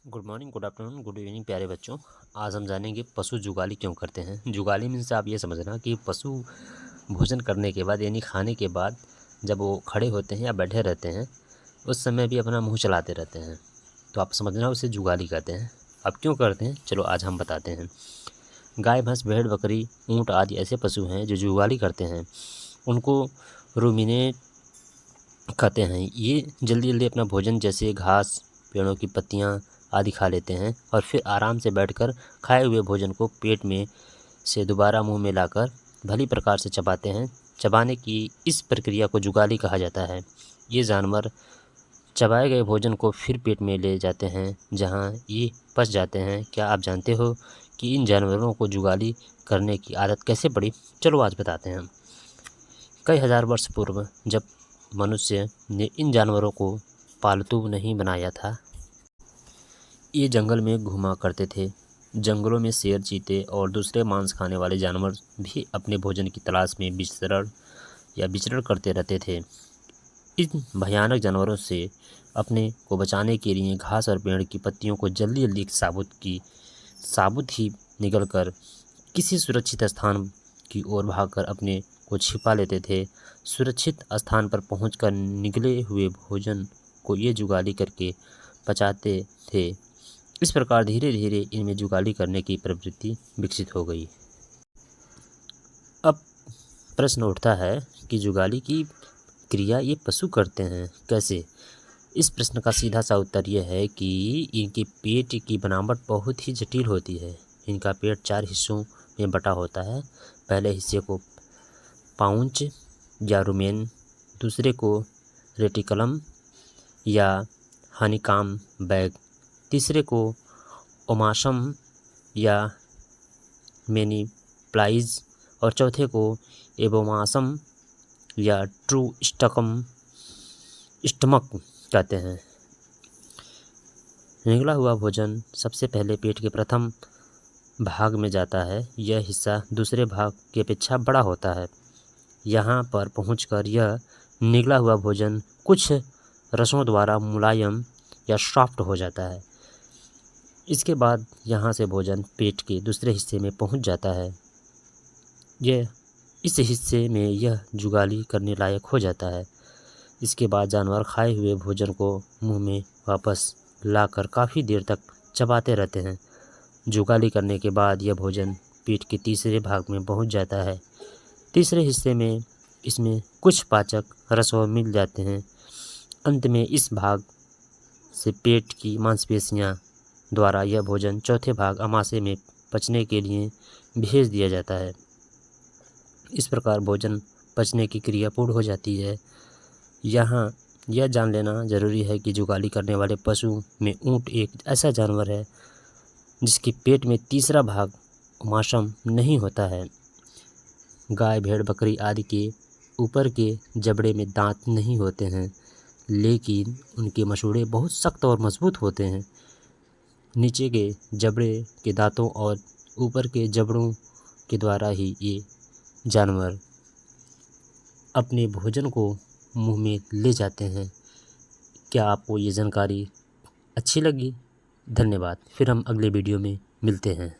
Good morning, good afternoon, good evening प्यारे बच्चों। आज हम जानेंगे पशु जुगाली क्यों करते हैं। जुगाली मीन्स आप ये समझना कि पशु भोजन करने के बाद यानी खाने के बाद जब वो खड़े होते हैं या बैठे रहते हैं उस समय भी अपना मुंह चलाते रहते हैं, तो आप समझना उसे जुगाली कहते हैं। अब क्यों करते हैं चलो आज हम बताते हैं। गाय, भैंस, भेड़, बकरी, ऊँट आदि ऐसे पशु हैं जो जुगाली करते हैं। उनको रूमिनेट कहते हैं। ये जल्दी जल्दी अपना भोजन जैसे घास, पेड़ों की पत्तियाँ आदि खा लेते हैं और फिर आराम से बैठकर खाए हुए भोजन को पेट में से दोबारा मुंह में लाकर भली प्रकार से चबाते हैं। चबाने की इस प्रक्रिया को जुगाली कहा जाता है। ये जानवर चबाए गए भोजन को फिर पेट में ले जाते हैं जहां ये पच जाते हैं। क्या आप जानते हो कि इन जानवरों को जुगाली करने की आदत कैसे पड़ी? चलो आज बताते हैं। कई हजार वर्ष पूर्व जब मनुष्य ने इन जानवरों को पालतू नहीं बनाया था, ये जंगल में घुमा करते थे। जंगलों में शेर, चीते और दूसरे मांस खाने वाले जानवर भी अपने भोजन की तलाश में विचरण करते रहते थे। इन भयानक जानवरों से अपने को बचाने के लिए घास और पेड़ की पत्तियों को जल्दी जल्दी साबुत ही निगलकर किसी सुरक्षित स्थान की ओर भागकर अपने को छिपा लेते थे। सुरक्षित स्थान पर पहुंचकर निगले हुए भोजन को ये जुगाली करके पचाते थे। इस प्रकार धीरे धीरे इनमें जुगाली करने की प्रवृत्ति विकसित हो गई। अब प्रश्न उठता है कि जुगाली की क्रिया ये पशु करते हैं कैसे? इस प्रश्न का सीधा सा उत्तर यह है कि इनके पेट की बनावट बहुत ही जटिल होती है। इनका पेट 4 हिस्सों में बटा होता है। पहले हिस्से को पाउंच या रुमेन, दूसरे को रेटिकुलम या हनीकॉम्ब बैग, तीसरे को ओमासम या मेनीप्लाइज और चौथे को एबोमासम या ट्रू स्टमक कहते हैं। निगला हुआ भोजन सबसे पहले पेट के प्रथम भाग में जाता है। यह हिस्सा दूसरे भाग की अपेक्षा बड़ा होता है। यहाँ पर पहुंचकर यह निगला हुआ भोजन कुछ रसों द्वारा मुलायम या सॉफ्ट हो जाता है। इसके बाद यहाँ से भोजन पेट के दूसरे हिस्से में पहुँच जाता है। इस हिस्से में यह जुगाली करने लायक हो जाता है। इसके बाद जानवर खाए हुए भोजन को मुंह में वापस लाकर काफ़ी देर तक चबाते रहते हैं। जुगाली करने के बाद यह भोजन पेट के तीसरे भाग में पहुँच जाता है। तीसरे हिस्से में इसमें कुछ पाचक रसों मिल जाते हैं। अंत में इस भाग से पेट की मांसपेशियां द्वारा यह भोजन चौथे भाग अमाशय में पचने के लिए भेज दिया जाता है। इस प्रकार भोजन पचने की क्रिया पूर्ण हो जाती है। यहाँ यह जान लेना जरूरी है कि जुगाली करने वाले पशु में ऊँट एक ऐसा जानवर है जिसके पेट में तीसरा भाग ओमासम नहीं होता है। गाय, भेड़, बकरी आदि के ऊपर के जबड़े में दांत नहीं होते हैं, लेकिन उनके मसूड़े बहुत सख्त और मजबूत होते हैं। नीचे के जबड़े के दांतों और ऊपर के जबड़ों के द्वारा ही ये जानवर अपने भोजन को मुंह में ले जाते हैं। क्या आपको ये जानकारी अच्छी लगी? धन्यवाद। फिर हम अगले वीडियो में मिलते हैं।